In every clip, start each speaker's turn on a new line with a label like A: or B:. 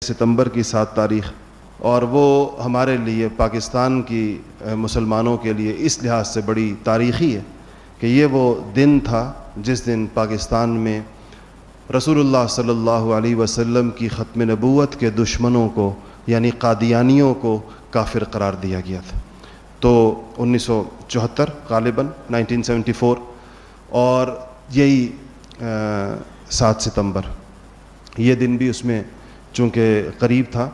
A: ستمبر کی 7 تاریخ، اور وہ ہمارے لیے پاکستان کی مسلمانوں کے لیے اس لحاظ سے بڑی تاریخی ہے کہ یہ وہ دن تھا جس دن پاکستان میں رسول اللہ صلی اللہ علیہ وسلم کی ختم نبوت کے دشمنوں کو یعنی قادیانیوں کو کافر قرار دیا گیا تھا۔ تو 1974 غالباً 1974، اور یہی 7 ستمبر یہ دن بھی اس میں چونکہ قریب تھا،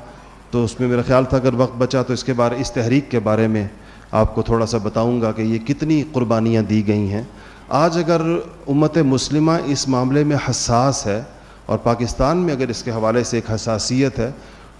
A: تو اس میں میرا خیال تھا اگر وقت بچا تو اس تحریک کے بارے میں آپ کو تھوڑا سا بتاؤں گا کہ یہ کتنی قربانیاں دی گئی ہیں۔ آج اگر امت مسلمہ اس معاملے میں حساس ہے، اور پاکستان میں اگر اس کے حوالے سے ایک حساسیت ہے،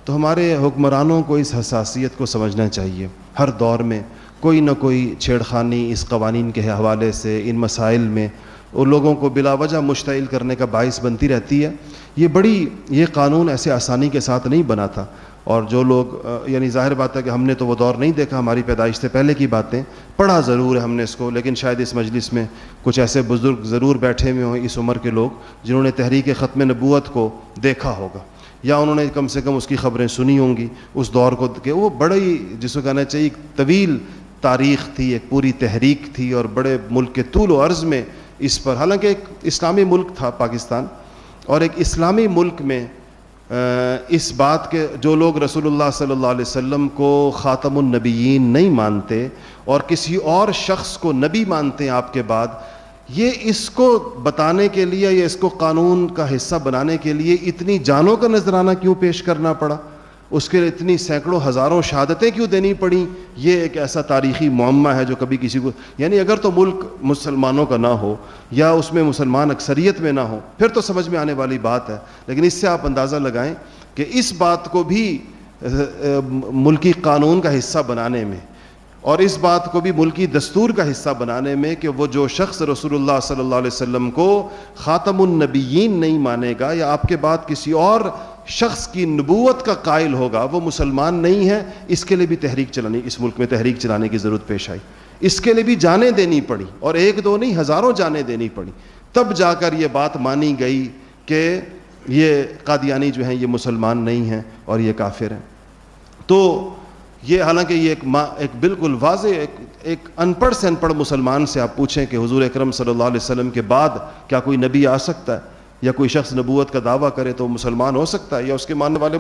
A: تو ہمارے حکمرانوں کو اس حساسیت کو سمجھنا چاہیے۔ ہر دور میں کوئی نہ کوئی چھیڑخانی اس قوانین کے حوالے سے، ان مسائل میں اور لوگوں کو بلا وجہ مشتعل کرنے کا باعث بنتی رہتی ہے۔ یہ قانون ایسے آسانی کے ساتھ نہیں بنا تھا، اور جو لوگ یعنی ظاہر بات ہے کہ ہم نے تو وہ دور نہیں دیکھا، ہماری پیدائش سے پہلے کی باتیں پڑھا ضرور ہے ہم نے اس کو، لیکن شاید اس مجلس میں کچھ ایسے بزرگ ضرور بیٹھے ہوئے ہوں اس عمر کے لوگ جنہوں نے تحریک ختم نبوت کو دیکھا ہوگا، یا انہوں نے کم سے کم اس کی خبریں سنی ہوں گی اس دور کو، کہ وہ بڑی جس کو کہنا چاہیے طویل تاریخ تھی، ایک پوری تحریک تھی، اور بڑے ملک کے طول و عرض میں اس پر، حالانکہ ایک اسلامی ملک تھا پاکستان، اور ایک اسلامی ملک میں اس بات کے جو لوگ رسول اللہ صلی اللہ علیہ وسلم کو خاتم النبیین نہیں مانتے اور کسی اور شخص کو نبی مانتے ہیں آپ کے بعد، یہ اس کو بتانے کے لیے یا اس کو قانون کا حصہ بنانے کے لیے اتنی جانوں کا نذرانہ کیوں پیش کرنا پڑا، اس کے لیے اتنی سینکڑوں ہزاروں شہادتیں کیوں دینی پڑیں، یہ ایک ایسا تاریخی معمہ ہے جو کبھی کسی کو، یعنی اگر تو ملک مسلمانوں کا نہ ہو یا اس میں مسلمان اکثریت میں نہ ہو پھر تو سمجھ میں آنے والی بات ہے، لیکن اس سے آپ اندازہ لگائیں کہ اس بات کو بھی ملکی قانون کا حصہ بنانے میں، اور اس بات کو بھی ملکی دستور کا حصہ بنانے میں کہ وہ جو شخص رسول اللہ صلی اللہ علیہ وسلم کو خاتم النبیین نہیں مانے گا یا آپ کے بعد کسی اور شخص کی نبوت کا قائل ہوگا وہ مسلمان نہیں ہے، اس کے لیے بھی اس ملک میں تحریک چلانے کی ضرورت پیش آئی، اس کے لیے بھی جانیں دینی پڑی، اور ایک دو نہیں ہزاروں جانیں دینی پڑی، تب جا کر یہ بات مانی گئی کہ یہ قادیانی جو ہیں یہ مسلمان نہیں ہیں اور یہ کافر ہیں۔ تو یہ حالانکہ یہ ایک بالکل واضح ایک ان پڑھ سے ان پڑھ مسلمان سے آپ پوچھیں کہ حضور اکرم صلی اللہ علیہ وسلم کے بعد کیا کوئی نبی آ سکتا ہے، یا کوئی شخص نبوت کا دعویٰ کرے تو مسلمان ہو سکتا ہے، یا اس کے ماننے والے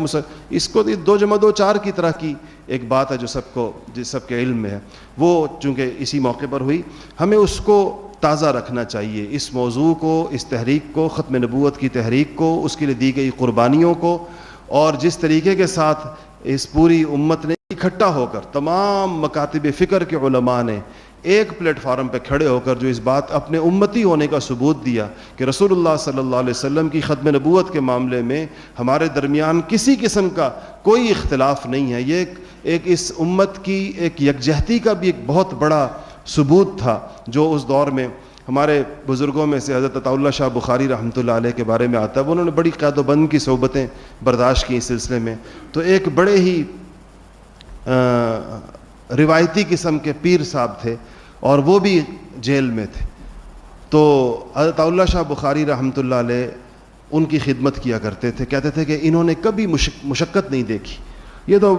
A: اس کو 2 + 2 4 کی طرح کی ایک بات ہے جو سب کے علم میں ہے، وہ چونکہ اسی موقع پر ہوئی، ہمیں اس کو تازہ رکھنا چاہیے، اس موضوع کو، اس تحریک کو، ختم نبوت کی تحریک کو، اس کے لیے دی گئی قربانیوں کو، اور جس طریقے کے ساتھ اس پوری امت نے اکٹھا ہو کر تمام مکاتب فکر کے علماء نے ایک پلیٹ فارم پہ کھڑے ہو کر جو اس بات اپنے امتی ہونے کا ثبوت دیا کہ رسول اللہ صلی اللہ علیہ وسلم کی ختم نبوت کے معاملے میں ہمارے درمیان کسی قسم کا کوئی اختلاف نہیں ہے، یہ ایک اس امت کی ایک یکجہتی کا بھی ایک بہت بڑا ثبوت تھا، جو اس دور میں ہمارے بزرگوں میں سے حضرت عطاء اللہ شاہ بخاری رحمۃ اللہ علیہ کے بارے میں آتا ہے، انہوں نے بڑی قید و بند کی صحبتیں برداشت کی اس سلسلے میں، تو ایک بڑے ہی روایتی قسم کے پیر صاحب تھے، اور وہ بھی جیل میں تھے، تو حضرت عطاء اللہ شاہ بخاری رحمۃ اللہ علیہ ان کی خدمت کیا کرتے تھے، کہتے تھے کہ انہوں نے کبھی مشقت نہیں دیکھی، یہ تو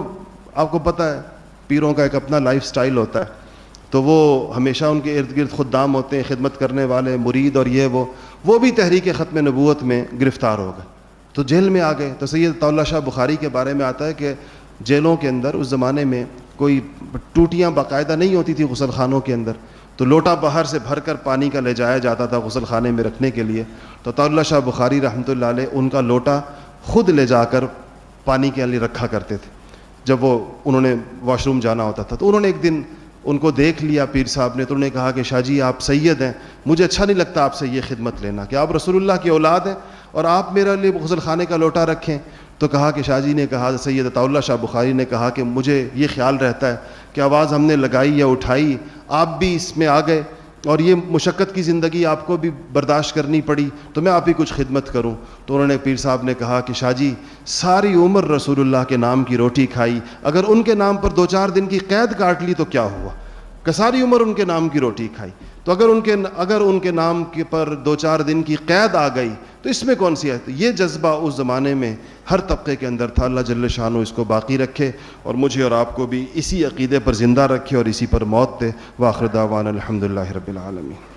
A: آپ کو پتہ ہے پیروں کا ایک اپنا لائف سٹائل ہوتا ہے، تو وہ ہمیشہ ان کے ارد گرد خدام ہوتے ہیں، خدمت کرنے والے مرید، اور وہ بھی تحریک ختم نبوت میں گرفتار ہو گئے، تو جیل میں آ گئے۔ تو سید عطاء اللہ شاہ بخاری کے بارے میں آتا ہے کہ جیلوں کے اندر اس زمانے میں کوئی ٹوٹیاں باقاعدہ نہیں ہوتی تھی غسل خانوں کے اندر، تو لوٹا باہر سے بھر کر پانی کا لے جایا جاتا تھا غسل خانے میں رکھنے کے لیے، تو عطاء اللہ شاہ بخاری رحمۃ اللہ علیہ ان کا لوٹا خود لے جا کر پانی کے لیے رکھا کرتے تھے جب انہوں نے واش روم جانا ہوتا تھا۔ تو انہوں نے ایک دن ان کو دیکھ لیا پیر صاحب نے، تو انہوں نے کہا کہ شاہ جی آپ سید ہیں، مجھے اچھا نہیں لگتا آپ سے یہ خدمت لینا کہ آپ رسول اللہ کی اولاد ہیں اور آپ میرے لیے غسل خانے کا لوٹا رکھیں۔ تو کہا کہ شاہ جی نے کہا، سید عطاء اللہ شاہ بخاری نے کہا کہ مجھے یہ خیال رہتا ہے کہ آواز ہم نے لگائی یا اٹھائی، آپ بھی اس میں آ گئے اور یہ مشقت کی زندگی آپ کو بھی برداشت کرنی پڑی، تو میں آپ ہی کچھ خدمت کروں۔ تو انہوں نے پیر صاحب نے کہا کہ شاہ جی ساری عمر رسول اللہ کے نام کی روٹی کھائی، اگر ان کے نام پر 2-4 دن کی قید کاٹ لی تو کیا ہوا، کہ ساری عمر ان کے نام کی روٹی کھائی، تو اگر ان کے نام کے پر 2-4 دن کی قید آ گئی تو اس میں کون سی ہے؟ یہ جذبہ اس زمانے میں ہر طبقے کے اندر تھا. اللہ جل شانہ اس کو باقی رکھے اور مجھے اور آپ کو بھی اسی عقیدے پر زندہ رکھے اور اسی پر موت دے. وآخر دعوانا الحمدللہ رب العالمین.